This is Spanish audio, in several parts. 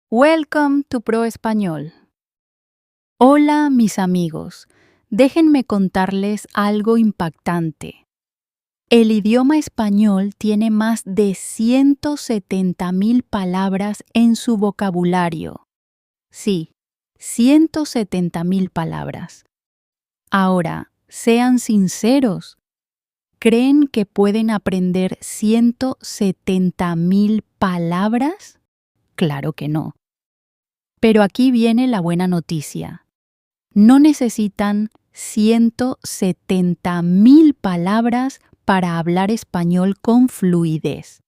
Welcome to Pro Español. Hola, mis amigos. Déjenme contarles algo impactante. El idioma español tiene más de 170,000 palabras en su vocabulario. Sí, 170,000 palabras. Ahora, sean sinceros. ¿Creen que pueden aprender 170,000 palabras? Claro que no. Pero aquí viene la buena noticia. No necesitan 170,000 palabras para hablar español con fluidez.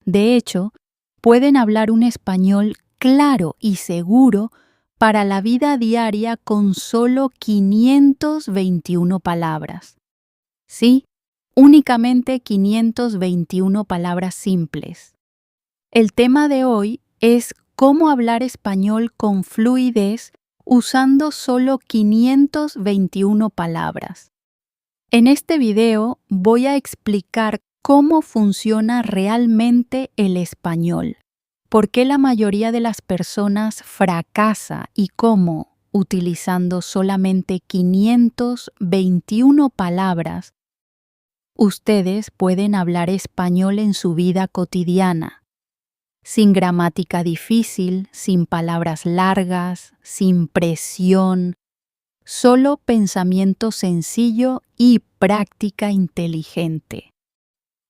De hecho, pueden hablar un español claro y seguro para la vida diaria con solo 521 palabras. Sí, únicamente 521 palabras simples. El tema de hoy es cómo hablar español con fluidez usando solo 521 palabras. En este video voy a explicar cómo funciona realmente el español, por qué la mayoría de las personas fracasa y cómo, utilizando solamente 521 palabras, ustedes pueden hablar español en su vida cotidiana. Sin gramática difícil, sin palabras largas, sin presión, solo pensamiento sencillo y práctica inteligente.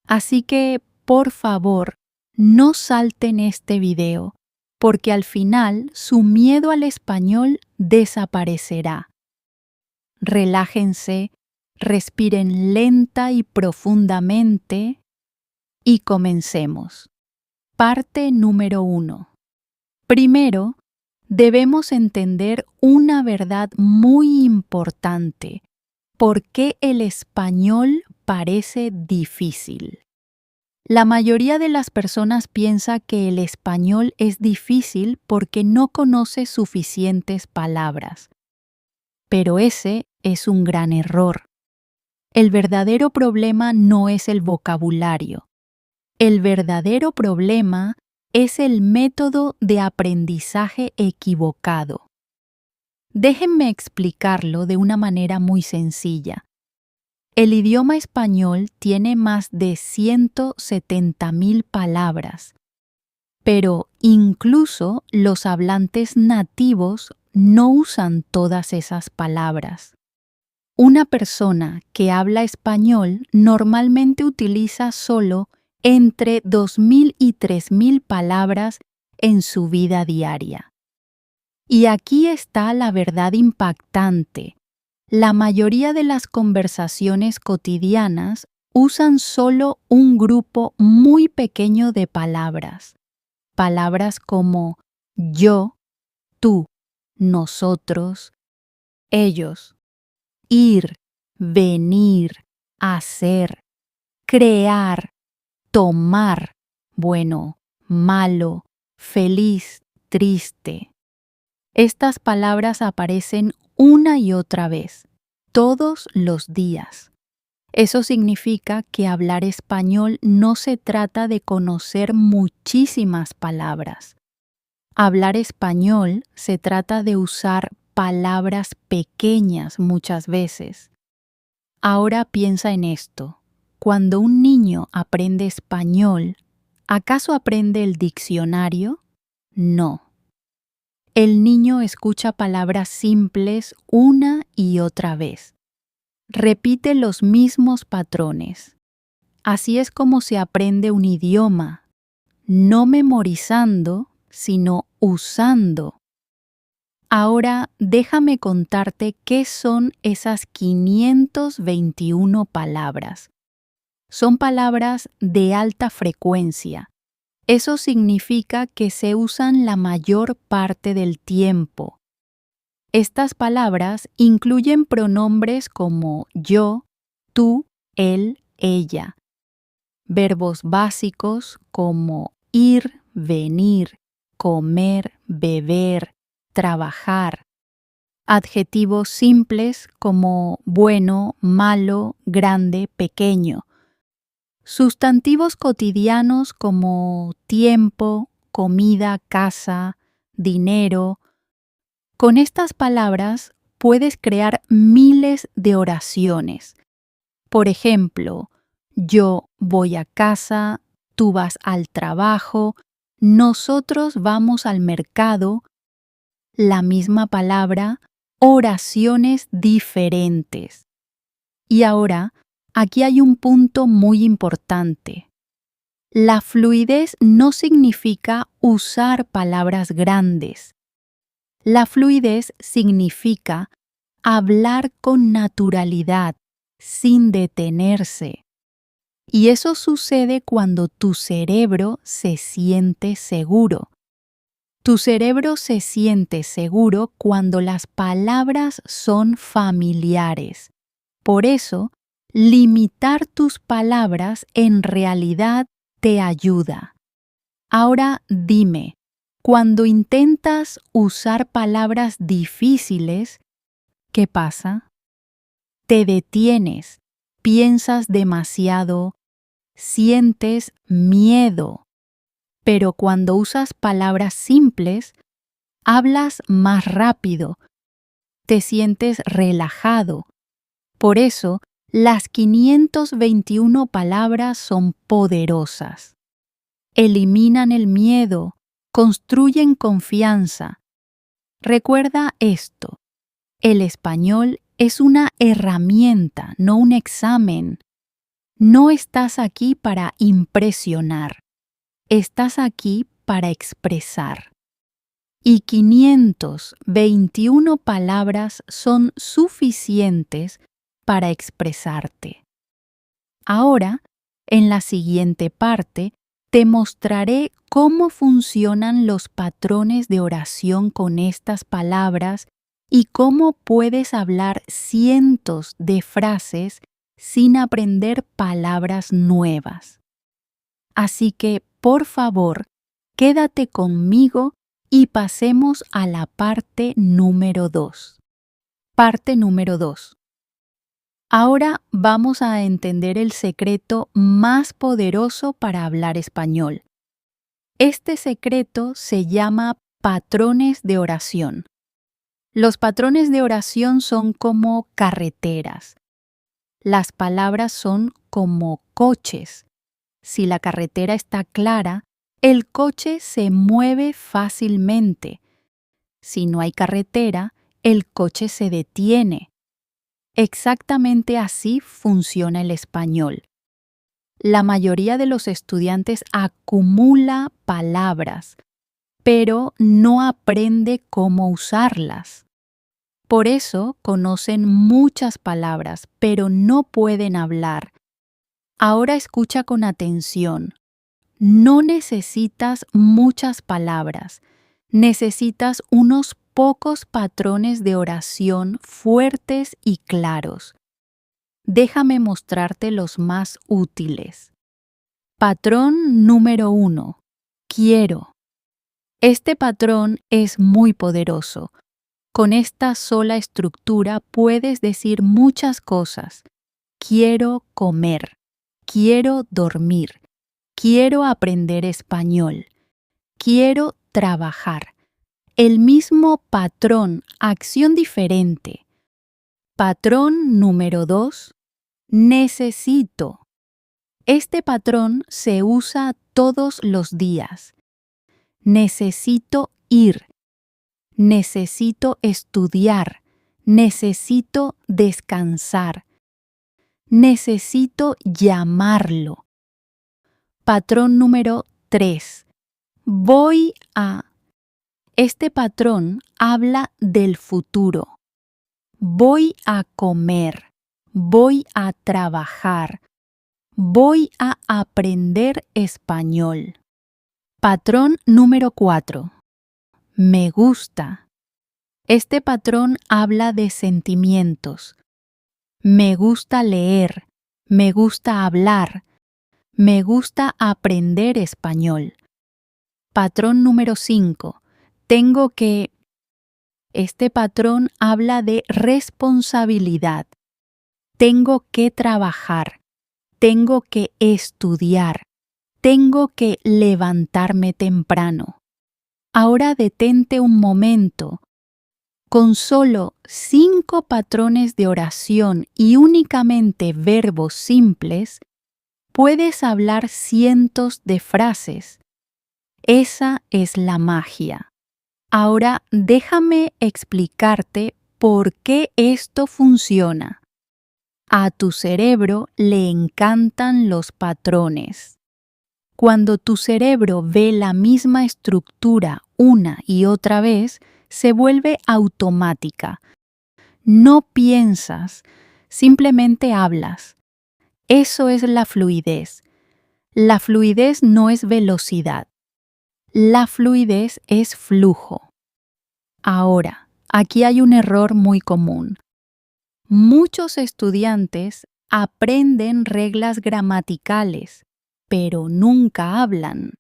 Así que, por favor, no salten este video, porque al final su miedo al español desaparecerá. Relájense, respiren lenta y profundamente y comencemos. Parte número 1. Primero, debemos entender una verdad muy importante. ¿Por qué el español parece difícil? La mayoría de las personas piensa que el español es difícil porque no conoce suficientes palabras. Pero ese es un gran error. El verdadero problema no es el vocabulario. El verdadero problema es el método de aprendizaje equivocado. Déjenme explicarlo de una manera muy sencilla. El idioma español tiene más de 170,000 palabras, pero incluso los hablantes nativos no usan todas esas palabras. Una persona que habla español normalmente utiliza solo entre 2,000 y 3,000 palabras en su vida diaria. Y aquí está la verdad impactante. La mayoría de las conversaciones cotidianas usan solo un grupo muy pequeño de palabras. Palabras como yo, tú, nosotros, ellos, ir, venir, hacer, crear, tomar, bueno, malo, feliz, triste. Estas palabras aparecen una y otra vez, todos los días. Eso significa que hablar español no se trata de conocer muchísimas palabras. Hablar español se trata de usar palabras pequeñas muchas veces. Ahora piensa en esto. Cuando un niño aprende español, ¿acaso aprende el diccionario? No. El niño escucha palabras simples una y otra vez. Repite los mismos patrones. Así es como se aprende un idioma, no memorizando, sino usando. Ahora déjame contarte qué son esas 521 palabras. Son palabras de alta frecuencia. Eso significa que se usan la mayor parte del tiempo. Estas palabras incluyen pronombres como yo, tú, él, ella. Verbos básicos como ir, venir, comer, beber, trabajar. Adjetivos simples como bueno, malo, grande, pequeño. Sustantivos cotidianos como tiempo, comida, casa, dinero. Con estas palabras puedes crear miles de oraciones. Por ejemplo, yo voy a casa, tú vas al trabajo, nosotros vamos al mercado. La misma palabra, oraciones diferentes. Y ahora, aquí hay un punto muy importante. La fluidez no significa usar palabras grandes. La fluidez significa hablar con naturalidad, sin detenerse. Y eso sucede cuando tu cerebro se siente seguro. Tu cerebro se siente seguro cuando las palabras son familiares. Por eso, limitar tus palabras en realidad te ayuda. Ahora dime, cuando intentas usar palabras difíciles, ¿qué pasa? Te detienes, piensas demasiado, sientes miedo. Pero cuando usas palabras simples, hablas más rápido, te sientes relajado. Por eso, las 521 palabras son poderosas. Eliminan el miedo, construyen confianza. Recuerda esto, el español es una herramienta, no un examen. No estás aquí para impresionar, estás aquí para expresar. Y 521 palabras son suficientes para expresarte. Ahora, en la siguiente parte, te mostraré cómo funcionan los patrones de oración con estas palabras y cómo puedes hablar cientos de frases sin aprender palabras nuevas. Así que, por favor, quédate conmigo y pasemos a la parte número 2. Parte número 2. Ahora vamos a entender el secreto más poderoso para hablar español. Este secreto se llama patrones de oración. Los patrones de oración son como carreteras. Las palabras son como coches. Si la carretera está clara, el coche se mueve fácilmente. Si no hay carretera, el coche se detiene. Exactamente así funciona el español. La mayoría de los estudiantes acumula palabras, pero no aprende cómo usarlas. Por eso conocen muchas palabras, pero no pueden hablar. Ahora escucha con atención. No necesitas muchas palabras, necesitas unos pocos patrones de oración fuertes y claros. Déjame mostrarte los más útiles. Patrón número 1. Quiero. Este patrón es muy poderoso. Con esta sola estructura puedes decir muchas cosas. Quiero comer. Quiero dormir. Quiero aprender español. Quiero trabajar. El mismo patrón, acción diferente. Patrón número 2. Necesito. Este patrón se usa todos los días. Necesito ir. Necesito estudiar. Necesito descansar. Necesito llamarlo. Patrón número 3. Voy a. Este patrón habla del futuro. Voy a comer. Voy a trabajar. Voy a aprender español. Patrón número 4. Me gusta. Este patrón habla de sentimientos. Me gusta leer. Me gusta hablar. Me gusta aprender español. Patrón número 5. Tengo que. Este patrón habla de responsabilidad. Tengo que trabajar. Tengo que estudiar. Tengo que levantarme temprano. Ahora detente un momento. Con solo 5 patrones de oración y únicamente verbos simples, puedes hablar cientos de frases. Esa es la magia. Ahora déjame explicarte por qué esto funciona. A tu cerebro le encantan los patrones. Cuando tu cerebro ve la misma estructura una y otra vez, se vuelve automática. No piensas, simplemente hablas. Eso es la fluidez. La fluidez no es velocidad. La fluidez es flujo. Ahora, aquí hay un error muy común. Muchos estudiantes aprenden reglas gramaticales, pero nunca hablan.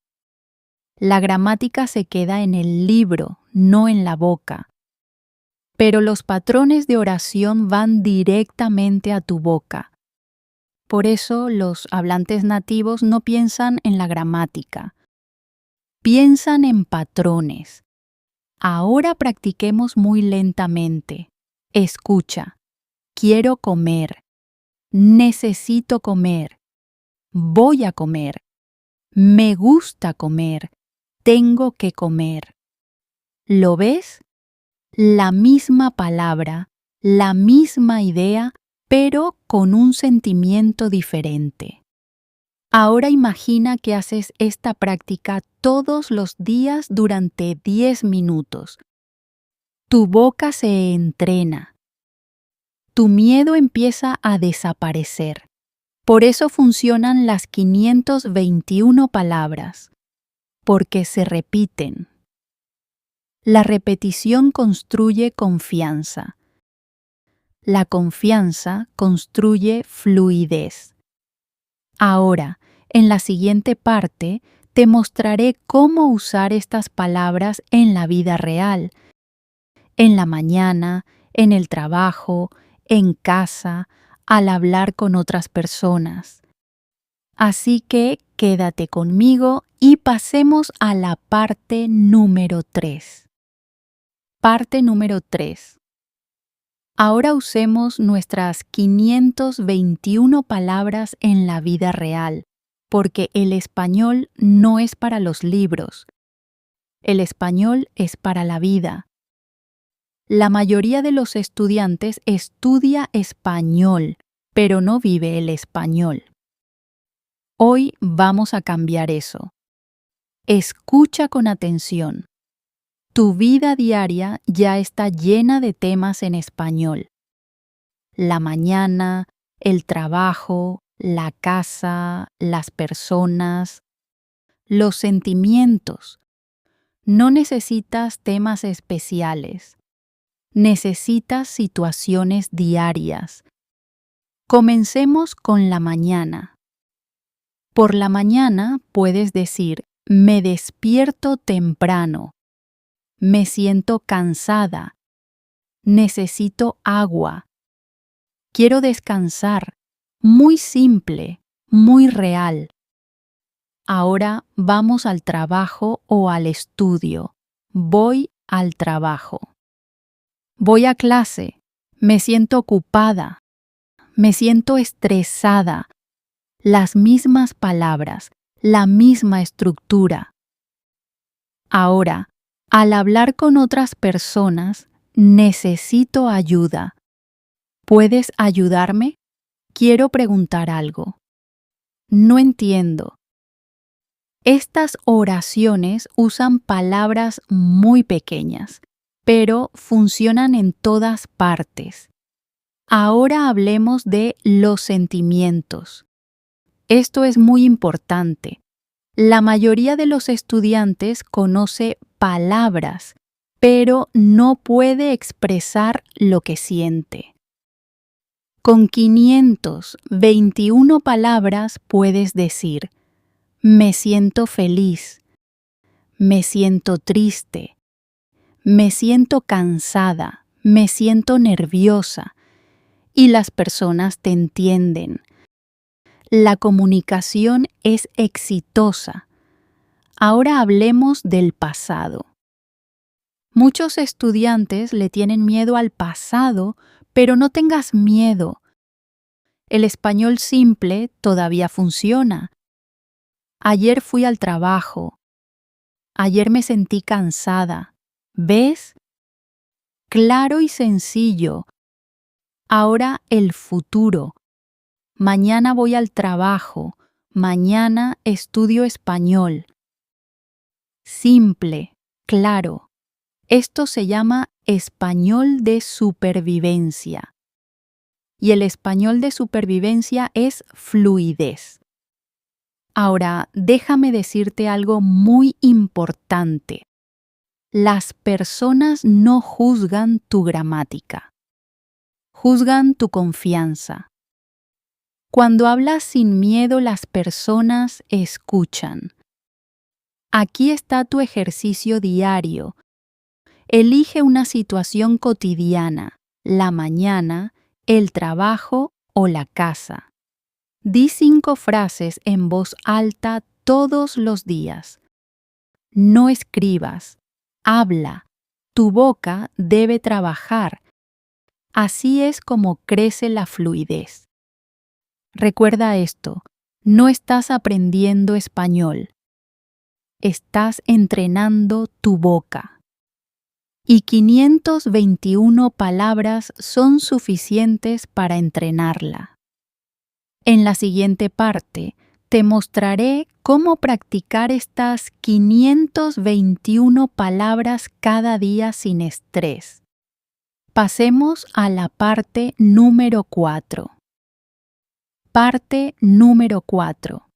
La gramática se queda en el libro, no en la boca. Pero los patrones de oración van directamente a tu boca. Por eso los hablantes nativos no piensan en la gramática. Piensan en patrones. Ahora practiquemos muy lentamente. Escucha. Quiero comer. Necesito comer. Voy a comer. Me gusta comer. Tengo que comer. ¿Lo ves? La misma palabra, la misma idea, pero con un sentimiento diferente. Ahora imagina que haces esta práctica todos los días durante 10 minutos. Tu boca se entrena. Tu miedo empieza a desaparecer. Por eso funcionan las 521 palabras, porque se repiten. La repetición construye confianza. La confianza construye fluidez. Ahora, en la siguiente parte, te mostraré cómo usar estas palabras en la vida real, en la mañana, en el trabajo, en casa, al hablar con otras personas. Así que quédate conmigo y pasemos a la parte número 3. Parte número 3. Ahora usemos nuestras 521 palabras en la vida real, porque el español no es para los libros. El español es para la vida. La mayoría de los estudiantes estudia español, pero no vive el español. Hoy vamos a cambiar eso. Escucha con atención. Tu vida diaria ya está llena de temas en español. La mañana, el trabajo, la casa, las personas, los sentimientos. No necesitas temas especiales. Necesitas situaciones diarias. Comencemos con la mañana. Por la mañana puedes decir, me despierto temprano. Me siento cansada. Necesito agua. Quiero descansar. Muy simple, muy real. Ahora vamos al trabajo o al estudio. Voy al trabajo. Voy a clase. Me siento ocupada. Me siento estresada. Las mismas palabras, la misma estructura. Ahora, al hablar con otras personas, necesito ayuda. ¿Puedes ayudarme? Quiero preguntar algo. No entiendo. Estas oraciones usan palabras muy pequeñas, pero funcionan en todas partes. Ahora hablemos de los sentimientos. Esto es muy importante. La mayoría de los estudiantes conoce palabras, pero no puede expresar lo que siente. Con 521 palabras puedes decir, me siento feliz, me siento triste, me siento cansada, me siento nerviosa, y las personas te entienden. La comunicación es exitosa. Ahora hablemos del pasado. Muchos estudiantes le tienen miedo al pasado, pero no tengas miedo. El español simple todavía funciona. Ayer fui al trabajo. Ayer me sentí cansada. ¿Ves? Claro y sencillo. Ahora el futuro. Mañana voy al trabajo. Mañana estudio español. Simple, claro. Esto se llama español de supervivencia. Y el español de supervivencia es fluidez. Ahora, déjame decirte algo muy importante. Las personas no juzgan tu gramática. Juzgan tu confianza. Cuando hablas sin miedo, las personas escuchan. Aquí está tu ejercicio diario. Elige una situación cotidiana, la mañana, el trabajo o la casa. Di 5 frases en voz alta todos los días. No escribas, habla. Tu boca debe trabajar. Así es como crece la fluidez. Recuerda esto, no estás aprendiendo español. Estás entrenando tu boca. Y 521 palabras son suficientes para entrenarla. En la siguiente parte, te mostraré cómo practicar estas 521 palabras cada día sin estrés. Pasemos a la parte número 4. Parte número 4.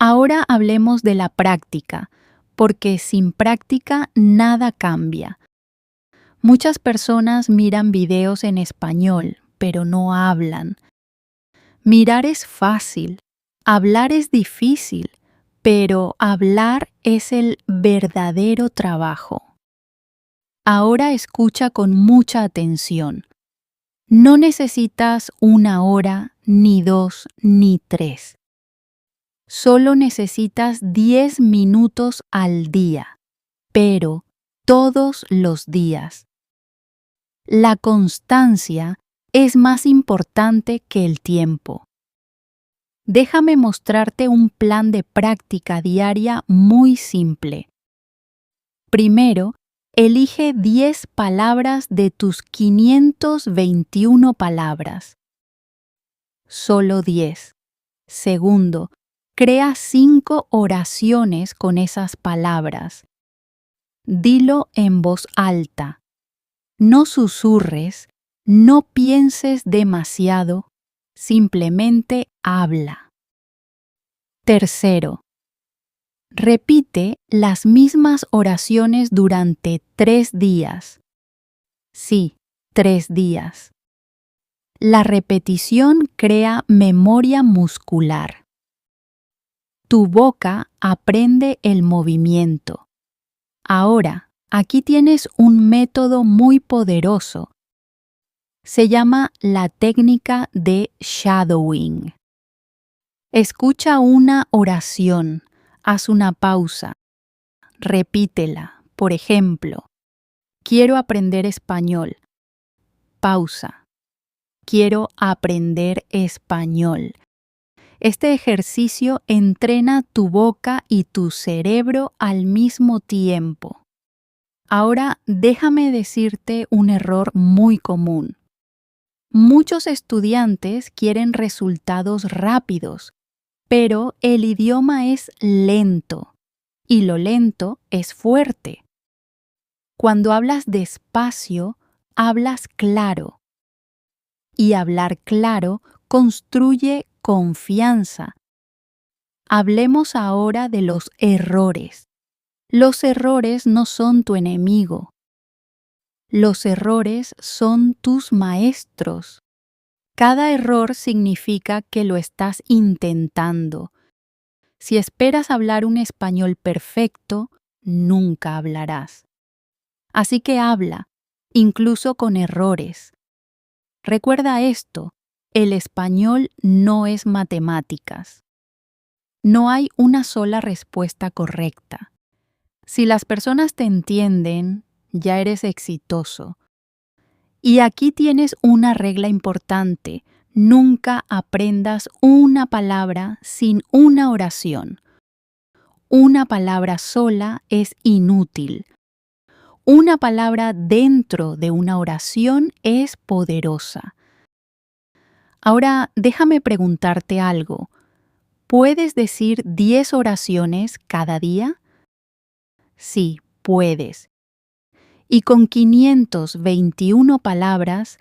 Ahora hablemos de la práctica, porque sin práctica nada cambia. Muchas personas miran videos en español, pero no hablan. Mirar es fácil, hablar es difícil, pero hablar es el verdadero trabajo. Ahora escucha con mucha atención. No necesitas 1 hora, ni 2, ni 3. Solo necesitas 10 minutos al día, pero todos los días. La constancia es más importante que el tiempo. Déjame mostrarte un plan de práctica diaria muy simple. Primero, elige 10 palabras de tus 521 palabras. Solo 10. Segundo, crea 5 oraciones con esas palabras. Dilo en voz alta. No susurres, no pienses demasiado, simplemente habla. Tercero, repite las mismas oraciones durante 3 días. Sí, 3 días. La repetición crea memoria muscular. Tu boca aprende el movimiento. Ahora, aquí tienes un método muy poderoso. Se llama la técnica de shadowing. Escucha una oración, haz una pausa, repítela. Por ejemplo, quiero aprender español. Pausa. Quiero aprender español. Este ejercicio entrena tu boca y tu cerebro al mismo tiempo. Ahora déjame decirte un error muy común. Muchos estudiantes quieren resultados rápidos, pero el idioma es lento y lo lento es fuerte. Cuando hablas despacio, hablas claro. Y hablar claro construye confianza. Hablemos ahora de los errores. Los errores no son tu enemigo. Los errores son tus maestros. Cada error significa que lo estás intentando. Si esperas hablar un español perfecto, nunca hablarás. Así que habla, incluso con errores. Recuerda esto, el español no es matemáticas. No hay una sola respuesta correcta. Si las personas te entienden, ya eres exitoso. Y aquí tienes una regla importante. Nunca aprendas una palabra sin una oración. Una palabra sola es inútil. Una palabra dentro de una oración es poderosa. Ahora, déjame preguntarte algo. ¿Puedes decir 10 oraciones cada día? Sí, puedes. Y con 521 palabras,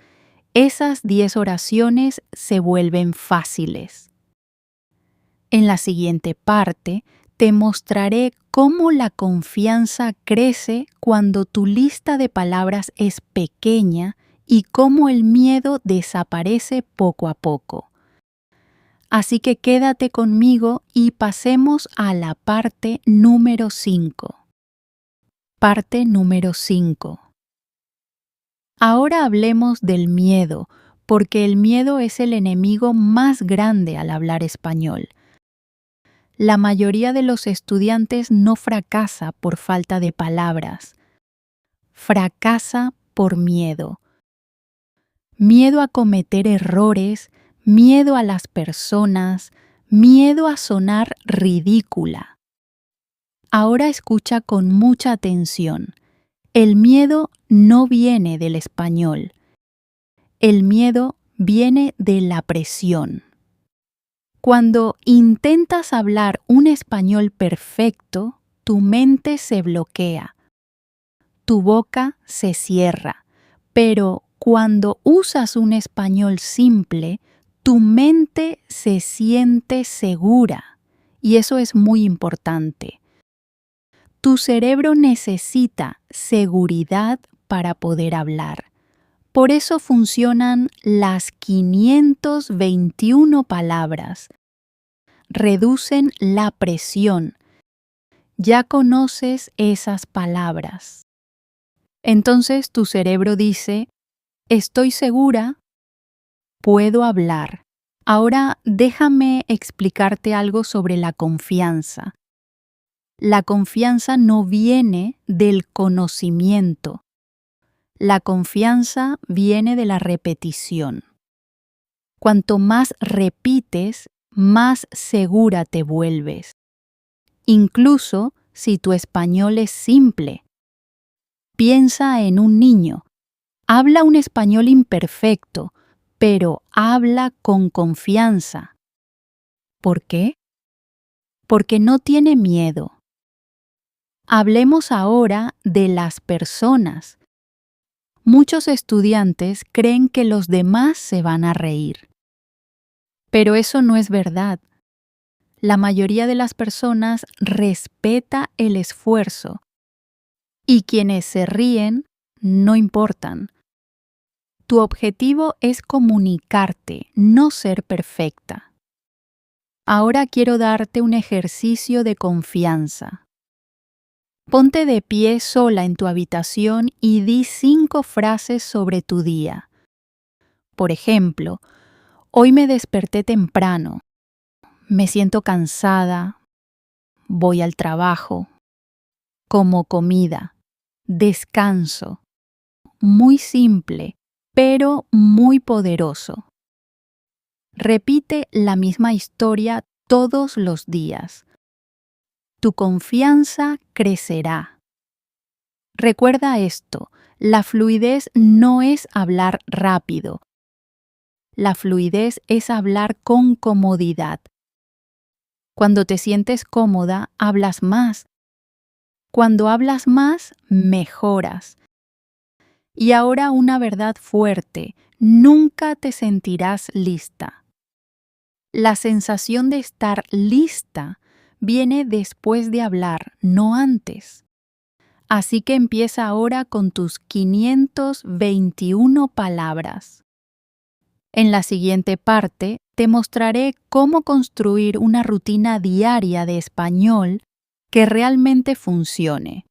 esas 10 oraciones se vuelven fáciles. En la siguiente parte, te mostraré cómo la confianza crece cuando tu lista de palabras es pequeña y cómo el miedo desaparece poco a poco. Así que quédate conmigo y pasemos a la parte número 5. Parte número 5. Ahora hablemos del miedo, porque el miedo es el enemigo más grande al hablar español. La mayoría de los estudiantes no fracasa por falta de palabras. Fracasa por miedo. Miedo a cometer errores, miedo a las personas, miedo a sonar ridícula. Ahora escucha con mucha atención. El miedo no viene del español. El miedo viene de la presión. Cuando intentas hablar un español perfecto, tu mente se bloquea. Tu boca se cierra. Pero cuando usas un español simple, tu mente se siente segura. Y eso es muy importante. Tu cerebro necesita seguridad para poder hablar. Por eso funcionan las 521 palabras. Reducen la presión. Ya conoces esas palabras. Entonces tu cerebro dice, estoy segura, puedo hablar. Ahora déjame explicarte algo sobre la confianza. La confianza no viene del conocimiento. La confianza viene de la repetición. Cuanto más repites, más segura te vuelves. Incluso si tu español es simple. Piensa en un niño. Habla un español imperfecto, pero habla con confianza. ¿Por qué? Porque no tiene miedo. Hablemos ahora de las personas. Muchos estudiantes creen que los demás se van a reír. Pero eso no es verdad. La mayoría de las personas respeta el esfuerzo y quienes se ríen no importan. Tu objetivo es comunicarte, no ser perfecta. Ahora quiero darte un ejercicio de confianza. Ponte de pie sola en tu habitación y di 5 frases sobre tu día. Por ejemplo, hoy me desperté temprano, me siento cansada, voy al trabajo, como comida, descanso. Muy simple, pero muy poderoso. Repite la misma historia todos los días. Tu confianza crecerá. Recuerda esto, la fluidez no es hablar rápido. La fluidez es hablar con comodidad. Cuando te sientes cómoda, hablas más. Cuando hablas más, mejoras. Y ahora una verdad fuerte, nunca te sentirás lista. La sensación de estar lista viene después de hablar, no antes. Así que empieza ahora con tus 521 palabras. En la siguiente parte te mostraré cómo construir una rutina diaria de español que realmente funcione.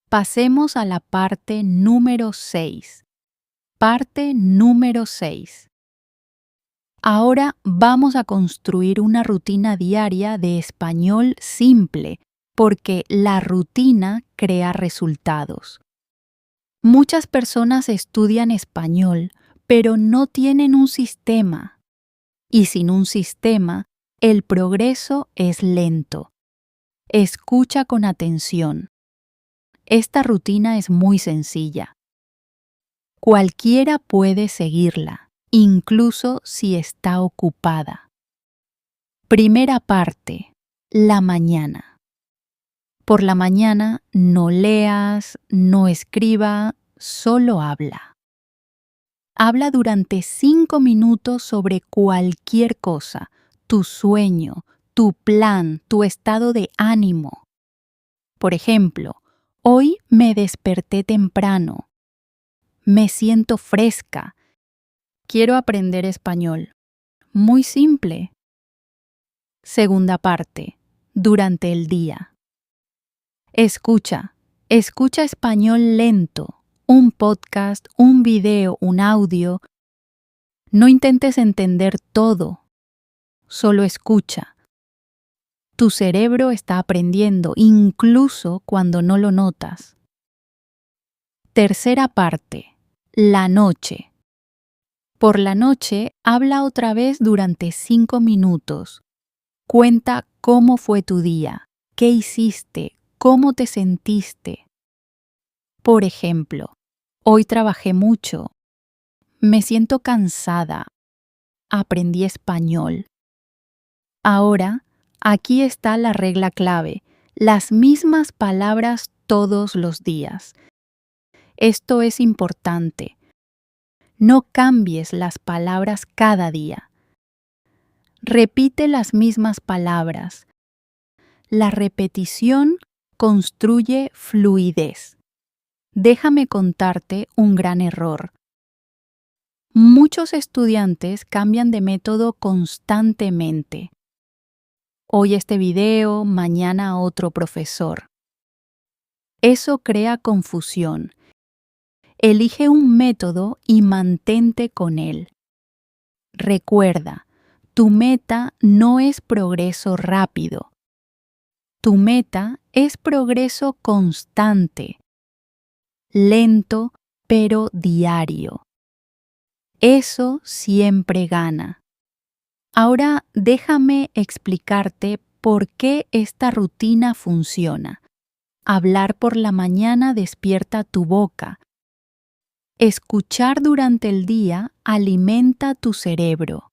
Pasemos a la parte número 6. Parte número 6. Ahora vamos a construir una rutina diaria de español simple, porque la rutina crea resultados. Muchas personas estudian español, pero no tienen un sistema. Y sin un sistema, el progreso es lento. Escucha con atención. Esta rutina es muy sencilla. Cualquiera puede seguirla, incluso si está ocupada. Primera parte. La mañana. Por la mañana no leas, no escriba, solo habla. Habla durante 5 minutos sobre cualquier cosa, tu sueño, tu plan, tu estado de ánimo. Por ejemplo, hoy me desperté temprano. Me siento fresca. Quiero aprender español. Muy simple. Segunda parte. Durante el día. Escucha español lento, un podcast, un video, un audio. No intentes entender todo, solo escucha. Tu cerebro está aprendiendo incluso cuando no lo notas. Tercera parte, la noche. Por la noche, habla otra vez durante 5 minutos. Cuenta cómo fue tu día, qué hiciste, cómo te sentiste. Por ejemplo, hoy trabajé mucho. Me siento cansada. Aprendí español. Ahora, aquí está la regla clave. Las mismas palabras todos los días. Esto es importante. No cambies las palabras cada día. Repite las mismas palabras. La repetición construye fluidez. Déjame contarte un gran error. Muchos estudiantes cambian de método constantemente. Hoy este video, mañana otro profesor. Eso crea confusión. Elige un método y mantente con él. Recuerda, tu meta no es progreso rápido. Tu meta es progreso constante, lento pero diario. Eso siempre gana. Ahora déjame explicarte por qué esta rutina funciona. Hablar por la mañana despierta tu boca. Escuchar durante el día alimenta tu cerebro.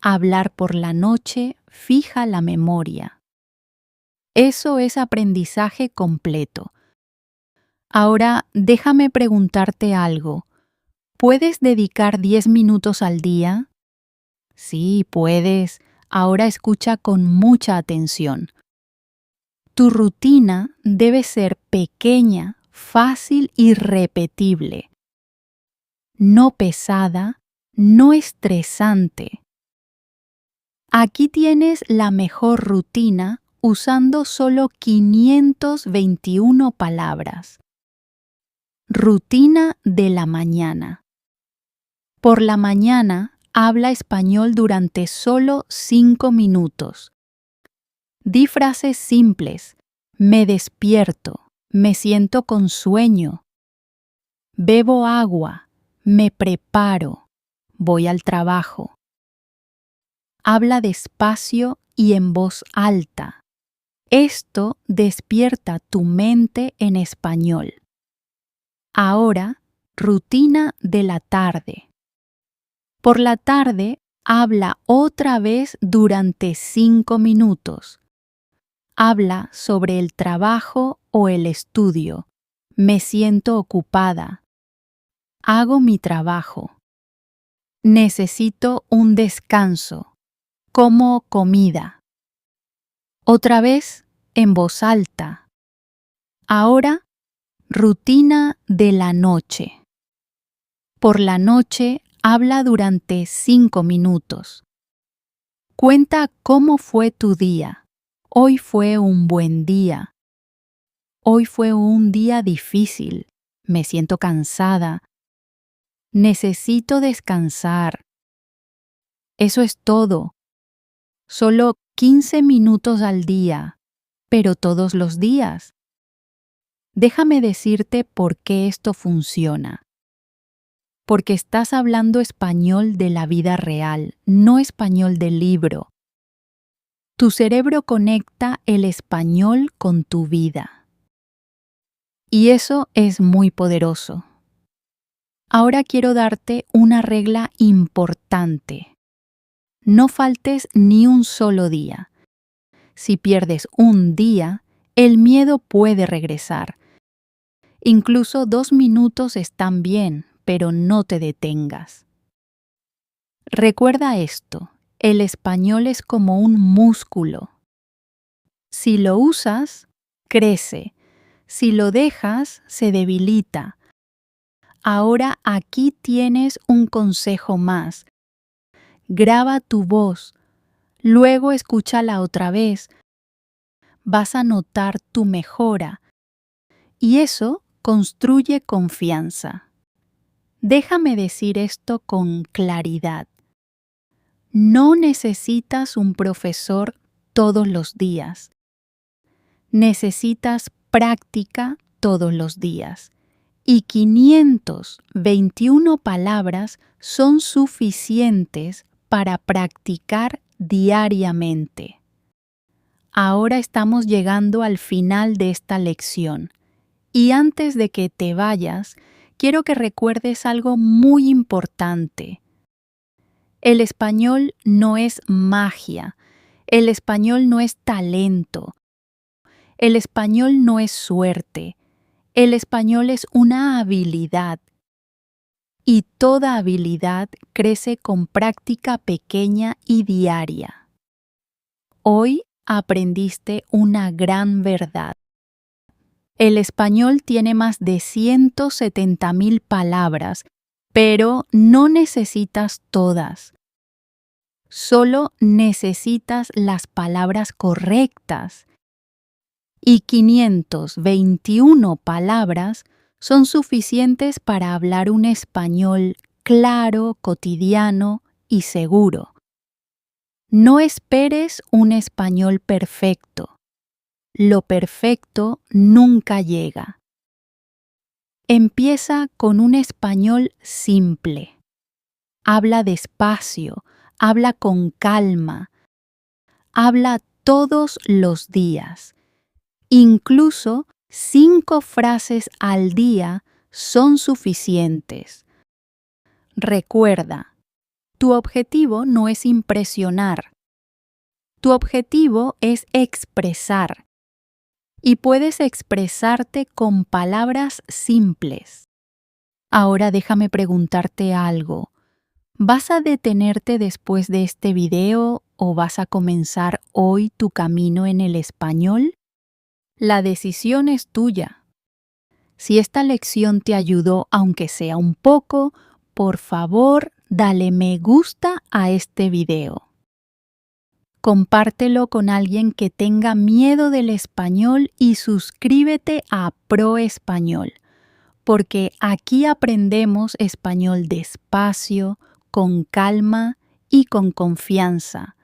Hablar por la noche fija la memoria. Eso es aprendizaje completo. Ahora déjame preguntarte algo. ¿Puedes dedicar 10 minutos al día? Sí, puedes. Ahora escucha con mucha atención. Tu rutina debe ser pequeña, fácil y repetible. No pesada, no estresante. Aquí tienes la mejor rutina usando solo 521 palabras. Rutina de la mañana. Por la mañana, habla español durante solo 5 minutos. Di frases simples. Me despierto. Me siento con sueño. Bebo agua. Me preparo. Voy al trabajo. Habla despacio y en voz alta. Esto despierta tu mente en español. Ahora, rutina de la tarde. Por la tarde, habla otra vez durante 5 minutos. Habla sobre el trabajo o el estudio. Me siento ocupada. Hago mi trabajo. Necesito un descanso. Como comida. Otra vez, en voz alta. Ahora, rutina de la noche. Por la noche, habla durante 5 minutos. Cuenta cómo fue tu día. Hoy fue un buen día. Hoy fue un día difícil. Me siento cansada. Necesito descansar. Eso es todo. Solo 15 minutos al día, pero todos los días. Déjame decirte por qué esto funciona. Porque estás hablando español de la vida real, no español del libro. Tu cerebro conecta el español con tu vida. Y eso es muy poderoso. Ahora quiero darte una regla importante. No faltes ni un solo día. Si pierdes un día, el miedo puede regresar. Incluso 2 minutos están bien, pero no te detengas. Recuerda esto, el español es como un músculo. Si lo usas, crece. Si lo dejas, se debilita. Ahora aquí tienes un consejo más. Graba tu voz, luego escúchala otra vez. Vas a notar tu mejora y eso construye confianza. Déjame decir esto con claridad. No necesitas un profesor todos los días. Necesitas práctica todos los días. Y 521 palabras son suficientes para practicar diariamente. Ahora estamos llegando al final de esta lección. Y antes de que te vayas, quiero que recuerdes algo muy importante. El español no es magia. El español no es talento. El español no es suerte. El español es una habilidad. Y toda habilidad crece con práctica pequeña y diaria. Hoy aprendiste una gran verdad. El español tiene más de 170,000 palabras, pero no necesitas todas. Solo necesitas las palabras correctas. Y 521 palabras son suficientes para hablar un español claro, cotidiano y seguro. No esperes un español perfecto. Lo perfecto nunca llega. Empieza con un español simple. Habla despacio, habla con calma. Habla todos los días. Incluso 5 frases al día son suficientes. Recuerda, tu objetivo no es impresionar. Tu objetivo es expresar. Y puedes expresarte con palabras simples. Ahora déjame preguntarte algo. ¿Vas a detenerte después de este video o vas a comenzar hoy tu camino en el español? La decisión es tuya. Si esta lección te ayudó, aunque sea un poco, por favor, dale me gusta a este video. Compártelo con alguien que tenga miedo del español y suscríbete a Pro Español, porque aquí aprendemos español despacio, con calma y con confianza.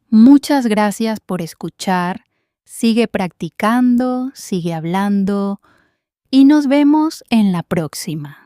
Muchas gracias por escuchar. Sigue practicando, sigue hablando y nos vemos en la próxima.